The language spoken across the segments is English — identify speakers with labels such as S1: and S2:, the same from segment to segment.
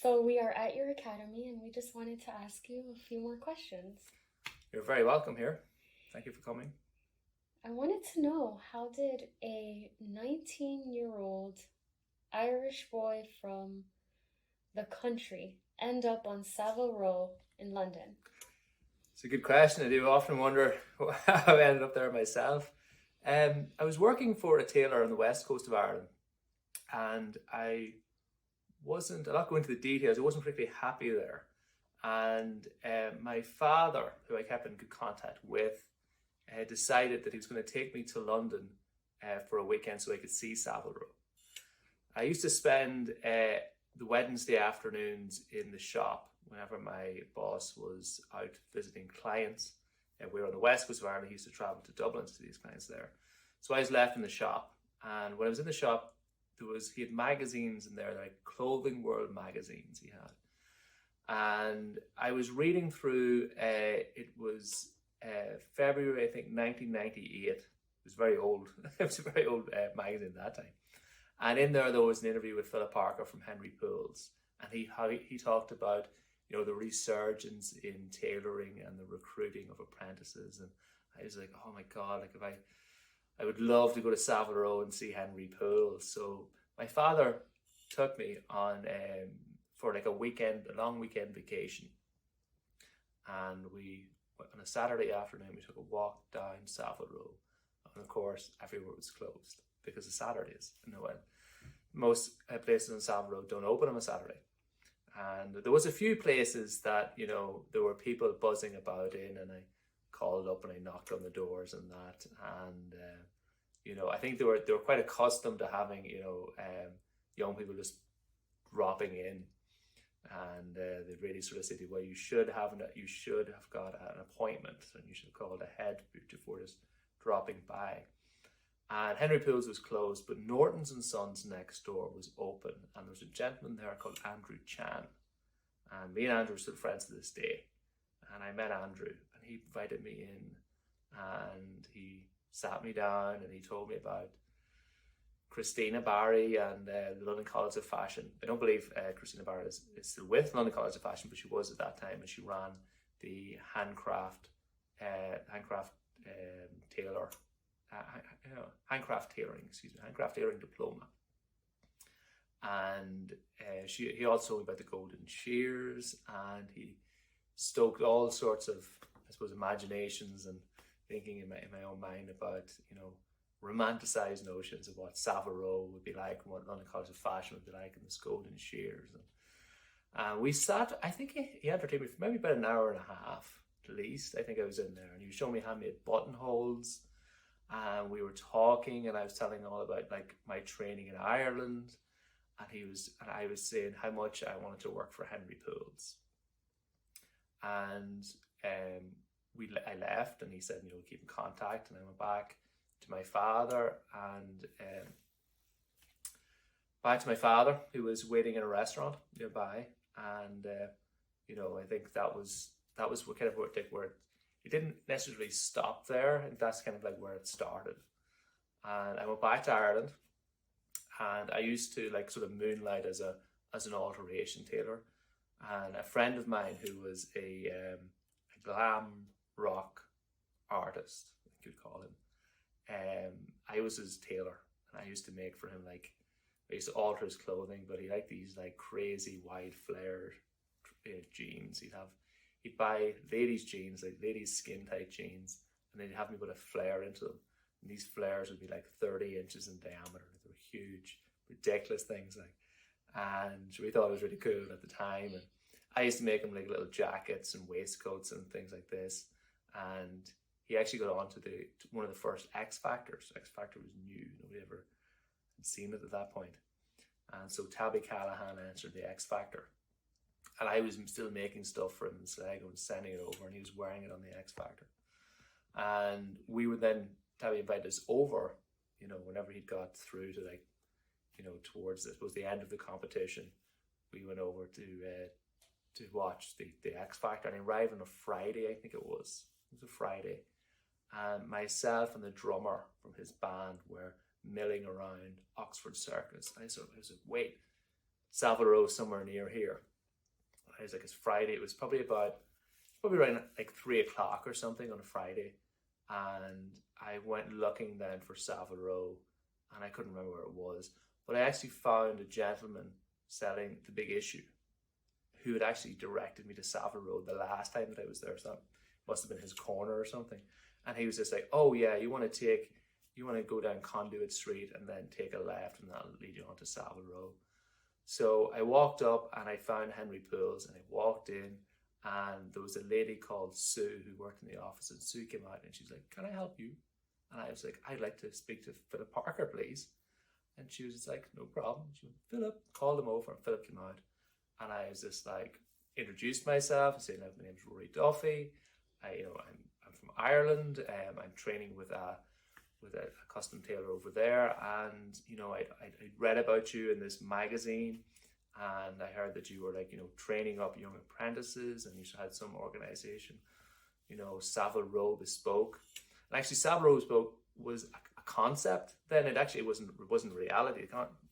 S1: So we are at your academy and we just wanted to ask you a few more questions.
S2: You're very welcome here. Thank you for coming.
S1: I wanted to know, how did a 19-year-old Irish boy from the country end up on Savile Row in London?
S2: It's a good question. I do often wonder how I ended up there myself. I was working for a tailor on the west coast of Ireland, and I'm not going into the details, I wasn't particularly happy there. And my father, who I kept in good contact with, decided that he was going to take me to London for a weekend so I could see Savile Row. I used to spend the Wednesday afternoons in the shop whenever my boss was out visiting clients. We were on the west coast of Ireland. He used to travel to Dublin to see these clients there. So I was left in the shop, and when I was in the shop, he had magazines in there, like Clothing World magazines he had. And I was reading through, it was February, I think, 1998. It was very old. It was a very old magazine at that time. And in there was an interview with Philip Parker from Henry Poole's, and he talked about the resurgence in tailoring and the recruiting of apprentices. And I was like, oh my God, like if I would love to go to Savile Row and see Henry Poole. So my father took me on for like a long weekend vacation, and on a Saturday afternoon we took a walk down Savile Row, and of course everywhere was closed because of Saturdays. Most places in Savile Row don't open on a Saturday. And there was a few places that, there were people buzzing about in, and I called up and I knocked on the doors and that. And, I think they were quite accustomed to having, young people just dropping in. And they really sort of said, well, you should have got an appointment, and you should have called ahead before just dropping by. And Henry Poole's was closed, but Norton's and Sons next door was open, and there was a gentleman there called Andrew Chan. And me and Andrew are still friends to this day. And I met Andrew, and he invited me in, and he sat me down, and he told me about Christina Barry and the London College of Fashion. I don't believe Christina Barry is still with London College of Fashion, but she was at that time, and she ran the Handcraft Tailor. Handcraft tailoring diploma. And he also told me about the golden shears, and he stoked all sorts of, I suppose, imaginations and thinking in my own mind about, romanticized notions of what Savile Row would be like and what London College of Fashion would be like, and this golden shears. And we sat, I think he entertained me for maybe about an hour and a half at least. I think I was in there, and he was showing me handmade buttonholes. And we were talking, and I was telling all about like my training in Ireland, and I was saying how much I wanted to work for Henry Poole's. And I left, and he said, keep in contact. And I went back to my father, who was waiting in a restaurant nearby. And I think that was what kind of where it didn't necessarily stop there. I think that's kind of like where it started. And I went back to Ireland, and I used to like sort of moonlight as an alteration tailor. And a friend of mine who was a glam rock artist, I could call him, I was his tailor, and I used to make for him, like, I used to alter his clothing, but he liked these like crazy wide flare jeans. He'd buy ladies' jeans, like ladies' skin tight jeans, and then he'd have me put a flare into them. And these flares would be like 30 inches in diameter. They were huge, ridiculous things, like. And we thought it was really cool at the time. And I used to make him like little jackets and waistcoats and things like this. And he actually got on to one of the first X Factors. X Factor was new; nobody ever had seen it at that point. And so Tabby Callahan entered the X Factor. And I was still making stuff for him in Sligo and sending it over, and he was wearing it on the X Factor. And we would then, Tabby invited us over, whenever he'd got through to towards, I suppose, the end of the competition. We went over to watch the X Factor, and he arrived on a Friday, I think it was. It was a Friday. And myself and the drummer from his band were milling around Oxford Circus. I was like, wait, Savile Row somewhere near here. I was like, it's Friday. It was probably around like 3 o'clock or something on a Friday. And I went looking then for Savile Row, and I couldn't remember where it was. But I actually found a gentleman selling The Big Issue who had actually directed me to Savile Row the last time that I was there. So that must have been his corner or something. And he was just like, oh yeah, you want to go down Conduit Street and then take a left, and that'll lead you on to Savile Row. So I walked up and I found Henry Pools, and I walked in, and there was a lady called Sue who worked in the office, and Sue came out and she's like, can I help you? And I was like, I'd like to speak to Philip Parker, please. And she was just like, no problem. She went, Philip, called him over, and Philip came out. And I was just like, introduced myself, saying, my name's Rory Duffy. I'm from Ireland. I'm training with a custom tailor over there, and I read about you in this magazine, and I heard that you were training up young apprentices, and you had some organization, Savile Row Bespoke. And actually, Savile Row Bespoke was a concept then. It wasn't reality.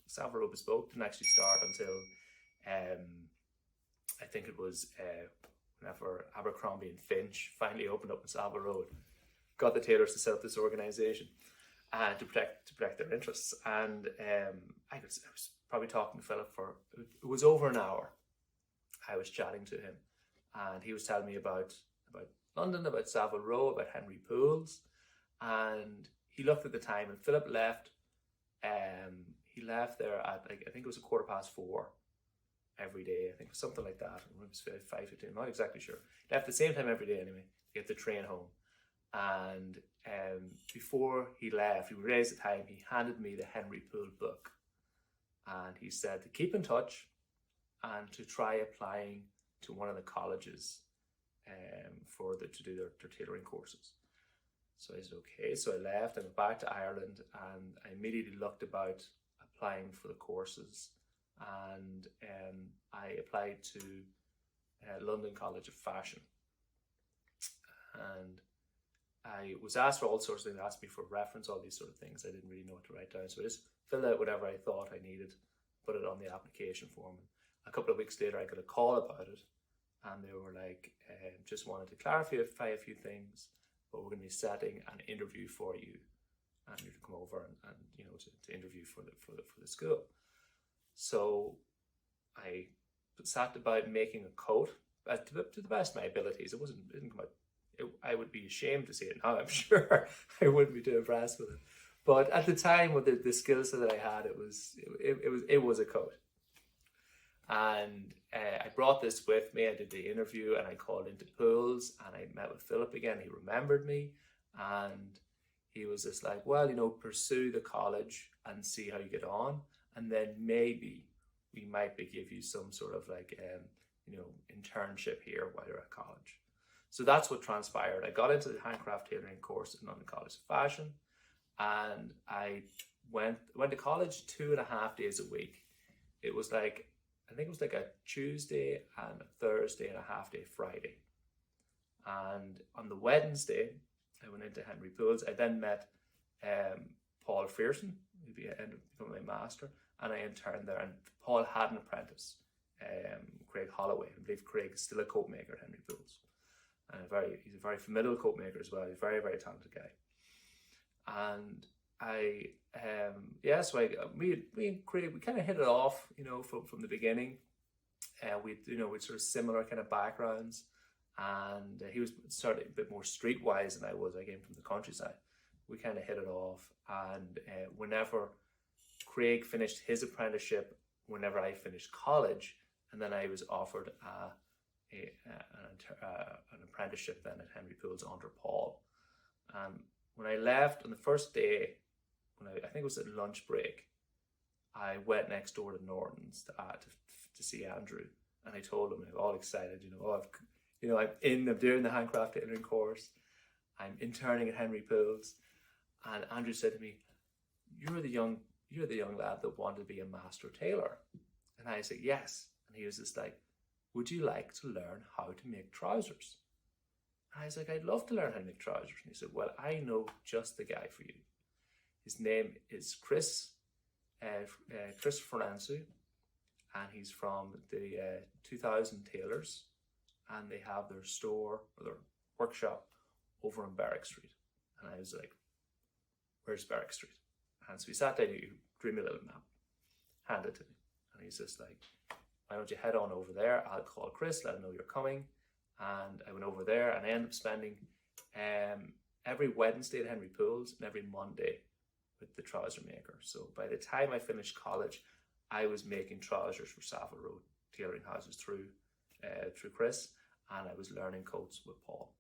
S2: Savile Row Bespoke didn't actually start until I think it was whenever Abercrombie and Finch finally opened up in Savile Row, got the tailors to set up this organization to protect their interests. And I was probably talking to Philip for, it was over an hour. I was chatting to him, and he was telling me about London, about Savile Row, about Henry Pools. And he looked at the time, and Philip left. He left there at I think it was 4:15 every day. I think something like that. It was 5:15. I'm not exactly sure. Left the same time every day anyway to get the train home. And before he left, he raised the time. He handed me the Henry Poole book, and he said to keep in touch and to try applying to one of the colleges to do their tailoring courses. So I said, okay. So I left and went back to Ireland, and I immediately looked about applying for the courses, and I applied to London College of Fashion. And I was asked for all sorts of things. They asked me for reference, all these sort of things. I didn't really know what to write down. So I just filled out whatever I thought I needed, put it on the application form. A couple of weeks later, I got a call about it, and they were like, just wanted to clarify a few things, but we're going to be setting an interview for you, and you to come over and to interview for the school. So I sat about making a coat to the best of my abilities. It didn't come out. I would be ashamed to say it now. I'm sure I wouldn't be too impressed with it, but at the time with the skills that I had, it was a coat. And I brought this with me. I did the interview, and I called into Pools, and I met with Philip again. He remembered me, and he was just like, well, pursue the college and see how you get on, and then maybe we might give you some sort of internship here while you're at college. So that's what transpired. I got into the handcraft tailoring course in London College of Fashion, and I went to college 2.5 days a week. It was like, I think it was like a Tuesday and a Thursday and a half day Friday. And on the Wednesday, I went into Henry Pools. I then met Paul Fearson, who ended up becoming my master, and I interned there. And Paul had an apprentice, Craig Holloway. I believe Craig is still a coat maker at Henry Pools. And he's a very formidable coat maker as well. He's a very, very talented guy. And so me and Craig, we kind of hit it off, from the beginning. With sort of similar kind of backgrounds, and he was started a bit more streetwise than I was. I came from the countryside. We kind of hit it off, and whenever Craig finished his apprenticeship, whenever I finished college, and then I was offered an apprenticeship then at Henry Pools under Paul. When I left on the first day, I think it was at lunch break, I went next door to Norton's to see Andrew, and I told him, I'm all excited, I'm doing the handcraft tailoring course, I'm interning at Henry Pools, and Andrew said to me, you're the young lad that wanted to be a master tailor. And I said, yes. And he was just like, would you like to learn how to make trousers? And I was like, I'd love to learn how to make trousers. And he said, well, I know just the guy for you. His name is Chris Francu, and he's from the 2000 Tailors, and they have their store or their workshop over on Barrack Street. And I was like, where's Barrack Street? And so we sat down, he drew me a little map, handed it to me, and he's just like, why don't you head on over there? I'll call Chris, let him know you're coming. And I went over there, and I ended up spending every Wednesday at Henry Poole's and every Monday with the trouser maker. So by the time I finished college, I was making trousers for Savile Row tailoring houses through Chris, and I was learning coats with Paul.